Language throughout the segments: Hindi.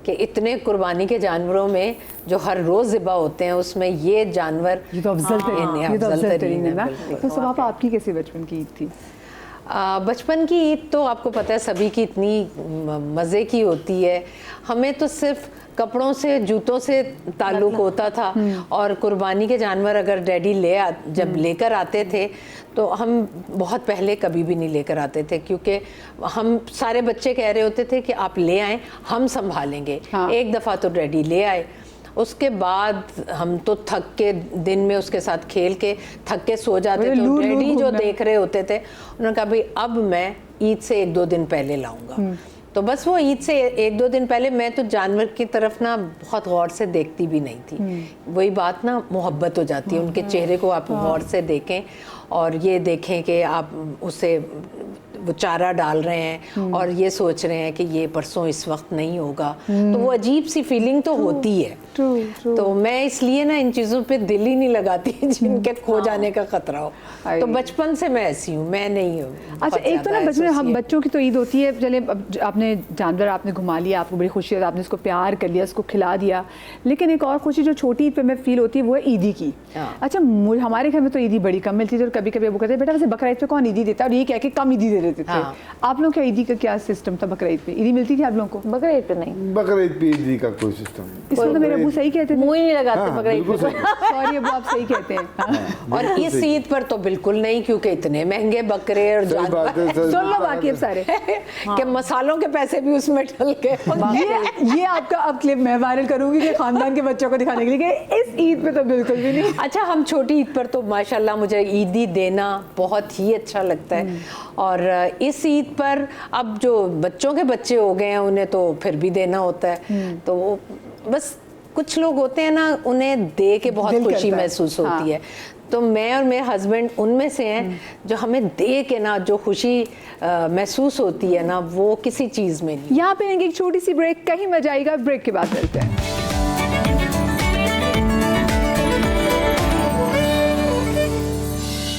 कि इतने कुर्बानी के जानवरों में जो हर रोज़ ज़िबा होते हैं उसमें ये जानवर, ये तो अफजल तरीन है ना। तो सब आपकी कैसी बचपन की ईद थी? बचपन की ईद तो आपको पता है सभी की इतनी मज़े की होती है। हमें तो सिर्फ कपड़ों से, जूतों से ताल्लुक़ होता था, और कुर्बानी के जानवर अगर डैडी जब लेकर आते थे तो हम बहुत पहले कभी भी नहीं लेकर आते थे, क्योंकि हम सारे बच्चे कह रहे होते थे कि आप ले आएँ, हम संभालेंगे। एक दफ़ा तो डैडी ले आए, उसके बाद हम तो थक के दिन में उसके साथ खेल के थक के सो जाते थे। डैडी जो देख रहे होते थे, उन्होंने कहा भाई अब मैं ईद से 1-2 दिन पहले लाऊंगा। तो बस वो ईद से 1-2 दिन पहले मैं तो जानवर की तरफ ना बहुत गौर से देखती भी नहीं थी। वही बात ना, मोहब्बत हो जाती है उनके चेहरे को आप गौर से देखें और ये देखें कि आप उसे वो चारा डाल रहे हैं और ये सोच रहे हैं कि ये परसों इस वक्त नहीं होगा, तो वो अजीब सी फीलिंग तो होती है। तो मैं इसलिए ना इन चीज़ों पे दिल ही नहीं लगाती जिनके खो जाने का खतरा हो। तो बचपन से मैं ऐसी हूँ, मैं नहीं हूँ। अच्छा, एक तो ना बचपन हम बच्चों की तो ईद होती है, चले आपने जानवर आपने घुमा लिया, आपको बड़ी खुशी है, आपने उसको प्यार कर लिया, उसको खिला दिया, लेकिन एक और खुशी जो छोटी ईद पे मैं फील होती है वो है ईदी की। अच्छा, हमारे घर में तो ईदी बड़ी कम मिलती थी और कभी कभी वो कहते बेटा वैसे बकरा ईद पे कौन ईदी देता है, और ये कह के कम ईदी दे देते थे। आप लोग क्या ईदी का क्या सिस्टम था? बकरा ईद पे ईदी मिलती थी आप लोगों को? बकरा ईद पे नहीं, बकरा ईद पे ईदी का कोई सिस्टम नहीं। इसमें तो मेरे अबू सही कहते थे, मुंह ही नहीं लगाते बकरा ईद पे। सॉरी अबू, आप सही कहते हैं। और इस ईद पर तो बिल्कुल नहीं, क्योंकि इतने महंगे बकरे और जानवर सुन लो बाकी अब सारे कि मसालों के पैसे भी उसमें डल गए। ये आपका अब क्लिप मैं वायरल करूंगी कि खानदान के बच्चों को दिखाने के लिए कि इस ईद पे तो बिल्कुल भी नहीं। अच्छा, हम छोटी ईद पर तो माशाल्लाह मुझे ईदी देना बहुत ही अच्छा लगता है, और इस ईद पर अब जो बच्चों के बच्चे हो गए हैं उन्हें तो फिर भी देना होता है। तो वो बस कुछ लोग होते हैं ना, उन्हें दे के बहुत खुशी महसूस होती है। तो मैं और मेरे हस्बैंड उनमें से हैं जो हमें दे के ना जो खुशी महसूस होती है ना, वो किसी चीज़ में नहीं। यहाँ पे एक छोटी सी ब्रेक, कहीं मजा आएगा, ब्रेक के बाद मिलते हैं।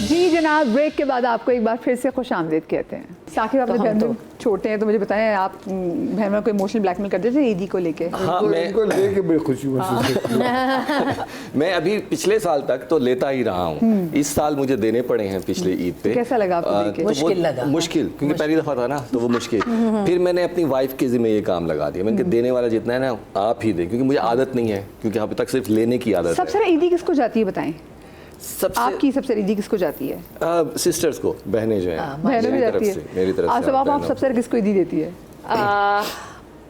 जी जनाब, ब्रेक के बाद आपको एक बार फिर से खुश आमदीद कहते हैं। साकिब, आपने बहन छोटे हैं तो मुझे बताएं, आप बहन को इमोशनल ब्लैकमेल करते थे ईदी को लेके? हाँ, मैं को लेके बड़ी खुशी महसूस मैं अभी पिछले साल तक तो लेता ही रहा हूँ, इस साल मुझे देने पड़े हैं पिछले ईद पे। कैसा लगा आपको? मुश्किल लगा। मुश्किल, क्योंकि पहली दफ़ा था ना, तो वो मुश्किल। फिर मैंने अपनी वाइफ के ज़िम्मे ये काम लगा दिया, मैंने देने वाला जितना है ना आप ही दें, क्योंकि मुझे आदत नहीं है, क्योंकि अभी तक सिर्फ लेने की आदत है। सबसे ज़्यादा ईदी किसको जाती है बताएं? आपकी सबसे ईदी किसको जाती है? सिस्टर्स को, बहनें जो हैं बहनों भी जाती है मेरी तरफ से। आप सबसे ज़्यादा किसको ईदी देती है?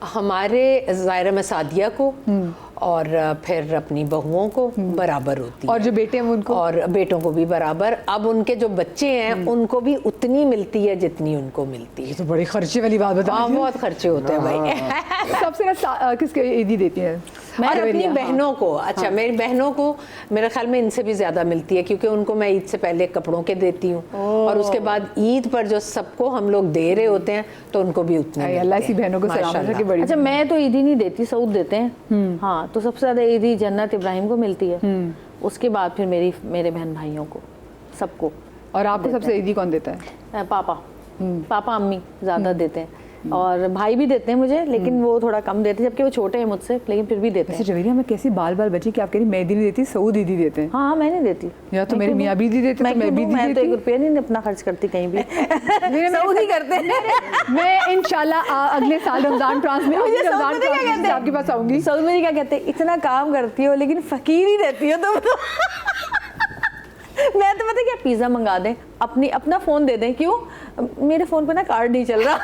हमारे ज़ाहिरा में सादिया को और फिर अपनी बहुओं को बराबर होती है, और जो बेटे हैं उनको, और बेटों को भी बराबर। अब उनके जो बच्चे हैं उनको भी उतनी मिलती है जितनी उनको मिलती है। तो बड़ी खर्चे वाली बात बता। हाँ, बहुत खर्चे होते हैं भाई। सबसे ज़्यादा किसके ईदी देती है? मैं अपनी बहनों को। अच्छा, मेरी बहनों को मेरे ख्याल में इनसे भी ज़्यादा मिलती है, क्योंकि उनको मैं ईद से पहले कपड़ों के देती हूँ, और उसके बाद ईद पर जो सबको हम लोग दे रहे होते हैं तो उनको भी उतने। अल्लाह सी बहनों को सलाम रखे बड़ी। अच्छा, मैं तो ईदी नहीं देती, सऊद देते हैं। हाँ, तो सबसे ज़्यादा ईदी जन्नत इब्राहिम को मिलती है, उसके बाद फिर मेरे बहन भाइयों को, सबको। और आपको सबसे ईदी कौन देता है? पापा अम्मी ज़्यादा देते हैं, और भाई भी देते हैं मुझे, लेकिन वो थोड़ा कम देते हैं, जबकि वो छोटे हैं मुझसे, लेकिन फिर भी देते हैं। जवेरिया में कैसी बाल बाल बची कि आप कह रही मैं ईदी नहीं देती, सऊद ईदी देते हैं? हाँ, मैं नहीं देती। या तो मेरे मियाँ भी ईदी देते, मैं भी मैं तो 1 रुपया नहीं अपना खर्च करती कहीं भी। सऊद ही करते हैं। मैं इंशाल्लाह अगले साल रमजान ट्रांस में आपके पास आऊंगी। सऊद में क्या कहते हैं, इतना काम करती हो लेकिन फकीर ही रहती हो तुम तो। मैं तो पता क्या, पिज़्ज़ा मंगा दें, अपना फ़ोन दे दें। क्यों? मेरे फ़ोन पे ना कार्ड नहीं चल रहा।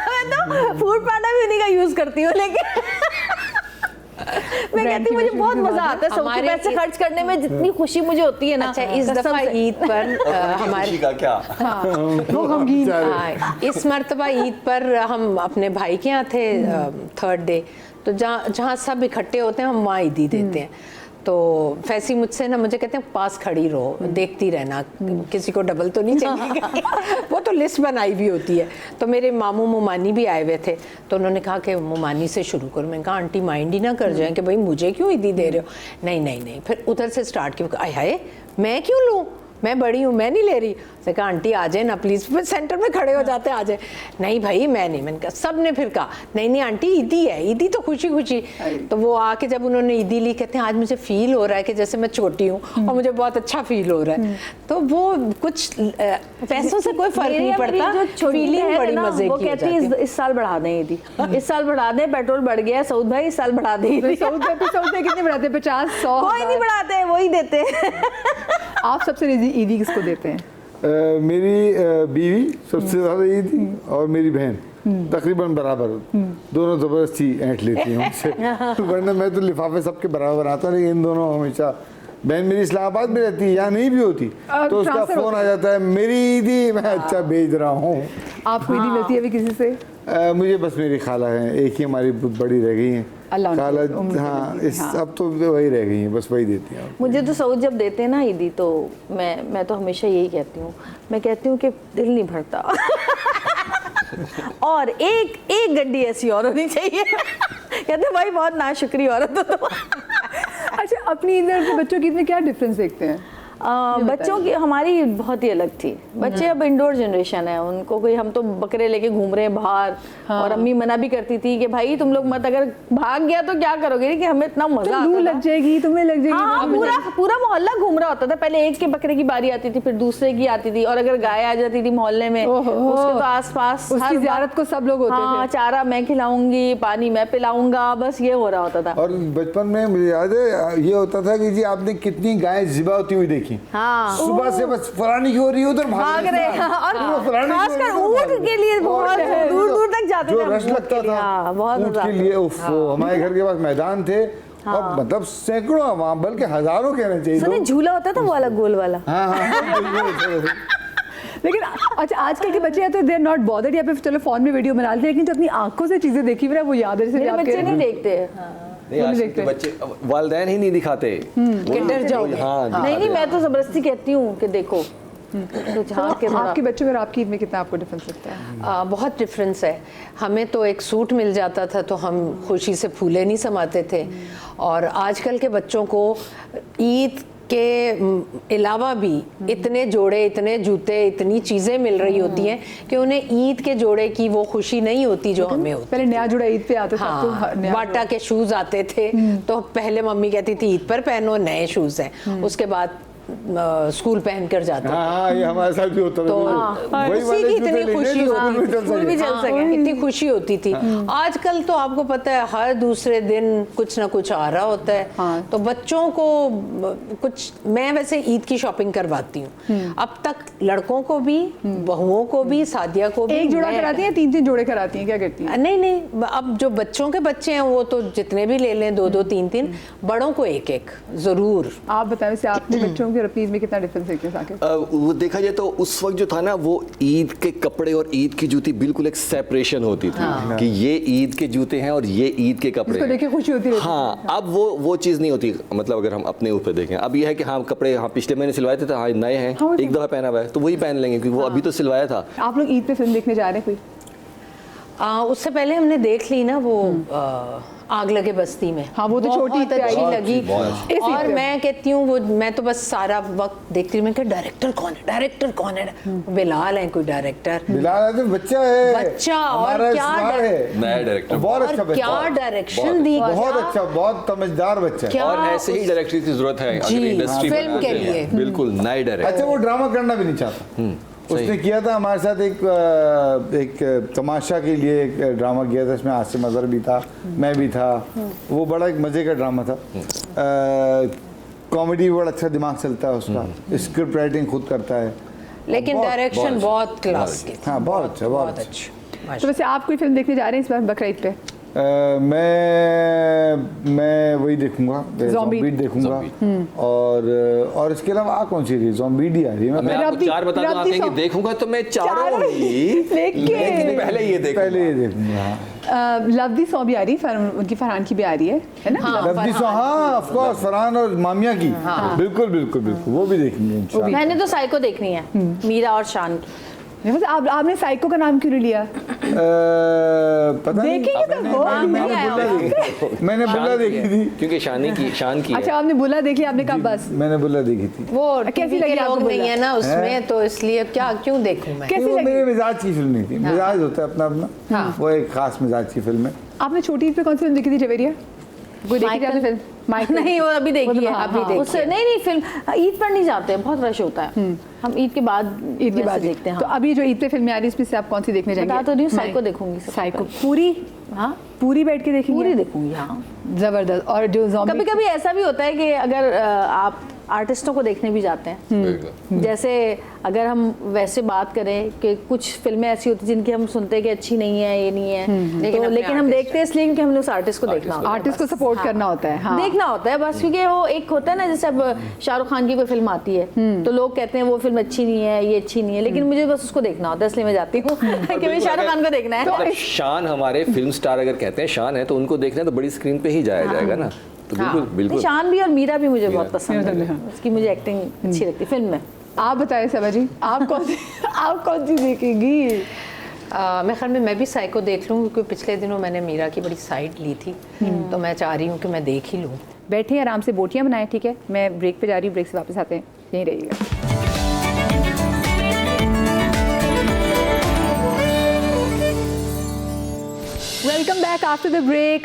मैं तो फूड पांडा भी उन्हीं का यूज़ करती हूँ, लेकिन मैं कहती हूँ मुझे बहुत मज़ा आता है सबके पैसे खर्च करने में, जितनी खुशी मुझे होती है ना। अच्छा, इस दफ़ा ईद पर हमारे का क्या इस मरतबा ईद पर हम अपने भाई के यहाँ थे 3rd डे, तो जहाँ सब इकट्ठे होते हैं हम वहाँ ईदी देते हैं। तो फैसी मुझसे ना, मुझे कहते हैं पास खड़ी रहो, देखती रहना, किसी को डबल तो नहीं चाहिए। वो तो लिस्ट बनाई भी होती है। तो मेरे मामू मुमानी भी आए हुए थे, तो उन्होंने कहा कि मुमानी से शुरू करो। मैंने कहा आंटी माइंड ही ना कर जाए कि भाई मुझे क्यों ईदी दे रहे हो। नहीं नहीं नहीं, फिर उधर से स्टार्ट किया, आय हाय मैं क्यों लूँ, मैं बड़ी हूँ, मैं नहीं ले रही। उसने कहा आंटी आ जाए ना प्लीज़, फिर सेंटर में खड़े हो जाते आ जाए। नहीं भाई मैं नहीं। मैंने कहा, सब ने फिर कहा नहीं नहीं आंटी ईदी है, ईदी तो खुशी खुशी। तो वो आके जब उन्होंने ईदी ली, कहते हैं आज मुझे फील हो रहा है कि जैसे मैं छोटी हूँ और मुझे बहुत अच्छा फील हो रहा है। तो वो कुछ पैसों से कोई फर्क नहीं पड़ता, फीलिंग बड़ी मजे वो की हो कहती है जाती है। इस साल बढ़ा दें ईदी, इस साल बढ़ा दें, पेट्रोल बढ़ गया है सऊद भाई, इस साल बढ़ा दें ईदी। सऊद पे कितने बढ़ाते हैं? 50, 100? कोई नहीं बढ़ाते, वही देते हैं। आप सबसे ईदी किसको देते हैं? मेरी बीवी सबसे ज़्यादा ईदी और मेरी बहन तकरीबन बराबर, दोनों ज़बरदस्ती ऐंठ लेती हैं उनसे। वरना मैं तो लिफाफे सबके बराबर बनाता हूँ, लेकिन इन दोनों हमेशा, बहन मेरी इस्लामाबाद में रहती है, यहाँ नहीं भी होती तो उसका ट्रांसफर फ़ोन आ जाता है मेरी ईदी, मैं अच्छा भेज रहा हूँ। आपको ईदी मिलती है अभी किसी से? मुझे बस मेरी खाला है, एक ही हमारी बड़ी रह गई हैं अल्लाह खाला। उनको उम्र हाँ, दे। इस हाँ। अब तो वही रह गई हैं, बस वही देती हैं। मुझे तो सऊद जब देते हैं ना ईदी, तो मैं तो हमेशा यही कहती हूँ, मैं कहती हूँ कि दिल नहीं भरता। और एक गड्डी ऐसी और होनी चाहिए। कहते भाई बहुत नाशुक्री औरत हो तुम। अच्छा, अपनी ईद और बच्चों की ईद में क्या डिफरेंस देखते हैं? बच्चों की हमारी बहुत ही अलग थी। बच्चे अब इंडोर जनरेशन है, उनको कोई, हम तो बकरे लेके घूम रहे हैं बाहर। और अम्मी मना भी करती थी कि भाई तुम लोग मत, अगर भाग गया तो क्या करोगे, कि हमें इतना मजा लू लग जाएगी, तुम्हें लग जाएगी। हाँ, पूरा मोहल्ला घूम रहा होता था। पहले एक के बकरे की बारी आती थी, फिर दूसरे की आती थी, और अगर गाय आ जाती थी मोहल्ले में उसके तो आसपास उसकी ज़ियारत को सब लोग होते हाँ, थे। चारा मैं खिलाऊंगी, पानी मैं पिलाऊंगा, बस ये हो रहा होता था। और बचपन में मुझे याद है ये होता था कि जी आपने कितनी गायें ज़िबा होती हुई देखी, हाँ, सुबह से बस फलानी की हो रही है, उधर भाग रहे हैं। और फलानी की हो रही है, खासकर उधर ऊँट भाग रहे के लिए हैं। बहुत और दूर दूर तक जाते जो थे हम रश ऊँट लगता के लिए। था हाँ, बहुत ऊँट मजा के आता लिए, उफ, हमारे घर के पास मैदान थे और मतलब सैकड़ों, वहाँ बल्कि हजारों कहना चाहिए। सुने, झूला होता था वो वाला गोल वाला। हाँ हाँ। लेकिन अच्छा, आजकल के बच्चे या तो दे आर नॉट बॉदर्ड, या फिर चलो फोन में वीडियो बना लेते हैं, लेकिन जो अपनी आंखों से चीजें देखी हुई है वो याद है। जैसे मेरे आपके बच्चे नहीं देखते। नहीं, आजकल के बच्चे वालिदैन ही नहीं दिखाते। कि डर जाओ। हाँ, नहीं, मैं तो जबरदस्ती कहती हूँ कि देखो कुछ हाँ के आपके बच्चों और आपकी ईद में कितना आपको डिफरेंस लगता है? बहुत डिफरेंस है। हमें तो एक सूट मिल जाता था तो हम खुशी से फूले नहीं समाते थे, और आजकल के बच्चों को ईद के अलावा भी इतने जोड़े, इतने जूते, इतनी चीज़ें मिल रही होती हैं कि उन्हें ईद के जोड़े की वो खुशी नहीं होती जो हमें होती। पहले नया जुड़ा ईद पे आता था। हाँ, बाटा के शूज आते थे तो पहले मम्मी कहती थी ईद पर पहनो, नए शूज हैं। उसके बाद स्कूल पहन कर जाते थे। हाँ, ये हमारे साथ भी होता था। तो वही उसी वाले की जूते इतनी लेने खुशी जो स्कूल में होती चल थी, स्कूल भी सके। चल सके, इतनी खुशी होती थी। आजकल तो आपको पता है हर दूसरे दिन कुछ ना कुछ आ रहा होता है। तो बच्चों को कुछ, मैं वैसे ईद की शॉपिंग करवाती हूँ अब तक, लड़कों को भी, बहुओं को भी, सादिया को भी। एक जोड़ा कराती हैं, 3-3 जोड़े कराती हैं, क्या करती हैं? नहीं, अब जो बच्चों के बच्चे हैं वो तो जितने भी ले लें, 2-2, 3-3, बड़ों को एक-एक जरूर। आप बताएं वैसे आपने बच्चों के और अपनी ईद में कितना डिफरेंस देखते हैं साकिब? वो देखा जाए तो उस वक्त जो था ना, वो ईद के कपड़े और ईद की जूती बिल्कुल एक सेपरेशन होती थी। कि ये ईद के जूते हैं और ये ईद के कपड़े इसको देख के खुशी होती रहती है। हाँ, अब वो चीज़ नहीं होती। मतलब अगर हम अपने ऊपर देखें, अब ये है कि हाँ कपड़े हाँ पिछले महीने सिलवाए थे तो हाँ नए हैं, हाँ, एक दफ़ा पहना हुआ है तो वही पहन लेंगे क्योंकि वो अभी तो सिलवाया था। आप लोग ईद पे फिल्म देखने जा रहे हैं कोई? उससे पहले हमने देख ली ना वो आग लगे बस्ती में। हाँ, वो तो छोटी बहुत ईद पे आई। अच्छी लगी। इस ईद और पे। मैं कहती हूँ वो, मैं तो बस सारा वक्त देखती हूँ, मैं क्या डायरेक्टर कौन है, बिलाल है कोई डायरेक्टर, बिलाल तो बच्चा है, बच्चा, और हमारा क्या स्टार है, नया डायरेक्टर, बहुत अच्छा और बच्चा, क्या डायरेक्शन दी, बहुत अच्छा, बहुत समझदार बच्चा है। क्या और ऐसे ही डायरेक्टर की जरूरत है जी, अगर इंडस्ट्री फिल्म बनाते के हैं। लिए। बिल्कुल नए डायरेक्टर। अच्छा, वो ड्रामा करना भी नहीं चाहता। उसने किया था हमारे साथ एक तमाशा के लिए एक ड्रामा किया था, इसमें आसिम अजहर भी था, मैं भी था। वो बड़ा एक मज़े का ड्रामा था। कॉमेडी बड़ा अच्छा दिमाग चलता है उसका, स्क्रिप्ट राइटिंग खुद करता है, लेकिन डायरेक्शन बहुत क्लास की। हाँ, बहुत अच्छा, बहुत अच्छा। अच्छा। तो वैसे आप कोई फिल्म देखने जा रहे हैं इस बार बकरा ईद पे? मैं वही देखूंगा, ज़ॉम्बी देखूंगा। और इसके अलावा कौन सी रही? ज़ॉम्बी आ रही है। मैं आपको चार बता दूं, आप कहेंगे देखूंगा तो मैं चारों ही, लेकिन पहले ये देखूंगा। लवदी सौ भी आ रही है, उनकी फरहान की भी आ रही है ना? हाँ, लवदी सौ, हाँ ऑफ कोर्स, फरहान और मामिया की। बिल्कुल बिल्कुल बिल्कुल, वो भी देखेंगे इंशाल्लाह। मैंने तो साइको देखनी है, मीरा और शान की। आपने साइको का नाम क्यों नहीं लिया? पता नहीं देखेंगे तो हो। मैंने बुल्ला देखी थी। क्योंकि शान की अच्छा, है। आपने बुल्ला देखी, आपने कहा बस मैंने बुल्ला देखी थी। वो कैसी कैसी लगी लगे आपको लोग नहीं बोला? है ना उसमें, तो इसलिए क्यों देखूं मैं। कैसी वो लगी? मेरे मिजाज की फिल्म नहीं थी, मिजाज होता है अपना अपना, वो एक खास मिजाज की फिल्म है। आपने छोटी ईद पे कौन सी फिल्म देखी थी जवेरिया? कोई देखी थी आपने फिल्म? माइकल? नहीं, वो अभी देखी है, हाँ, अभी हाँ, देखी उससे नहीं फिल्म ईद पर नहीं जाते हैं, बहुत रश होता है। हम ईद के बाद ईद की वैसे बात देखते हैं। तो हाँ। अभी जो ईद पे फिल्में आ रही है इसमें से आप कौन सी देखने जाएंगे? बता तो रही हूँ, साइको देखूंगी सबसे साइको पहले। पूरी? हाँ, पूरी बैठ के देखेंगे? पूरी देखूंगी। हाँ, जबरदस्त। और जो ज़ॉम्बी कभी कभी ऐसा भी होता है कि अगर आप आर्टिस्टों को देखने भी जाते हैं, बिल्कुल। जैसे अगर हम वैसे बात करें कि कुछ फिल्में ऐसी होती हैं जिनकी हम सुनते हैं कि अच्छी नहीं है, ये नहीं है, तो लेकिन हम देखते हैं इसलिए क्योंकि हमने उस आर्टिस्ट को देखना होता है। आर्टिस्ट को सपोर्ट करना होता है। हाँ। देखना होता है बस, क्योंकि वो एक होता है ना, जैसे अब शाहरुख खान की कोई फिल्म आती है तो लोग कहते हैं वो फिल्म अच्छी नहीं है, ये अच्छी नहीं है, लेकिन मुझे बस उसको देखना होता है, इसलिए मैं जाती हूँ कि मुझे शाहरुख खान को देखना है। मतलब शान, हमारे फिल्म स्टार अगर कहते हैं शान है तो उनको देखना है तो बड़ी स्क्रीन पे ही जाया जाएगा ना। तो बिल्कुल बिल्कुल। शान भी और मीरा भी मुझे बहुत पसंद मीरा, है, हाँ। उसकी मुझे एक्टिंग अच्छी लगती है फिल्म में। आप बताएं सबा जी, आप कौन सी देखेंगी? मेरे ख्याल में मैं भी साइको देख लूँ, क्योंकि पिछले दिनों मैंने मीरा की बड़ी साइड ली थी, तो मैं चाह रही हूँ कि मैं देख ही लूँ। बैठे आराम से, बोटियां बनाएं, ठीक है? मैं ब्रेक पे जा रही हूँ, ब्रेक से वापस आते हैं, यहीं रहिएगा। Welcome back after the break.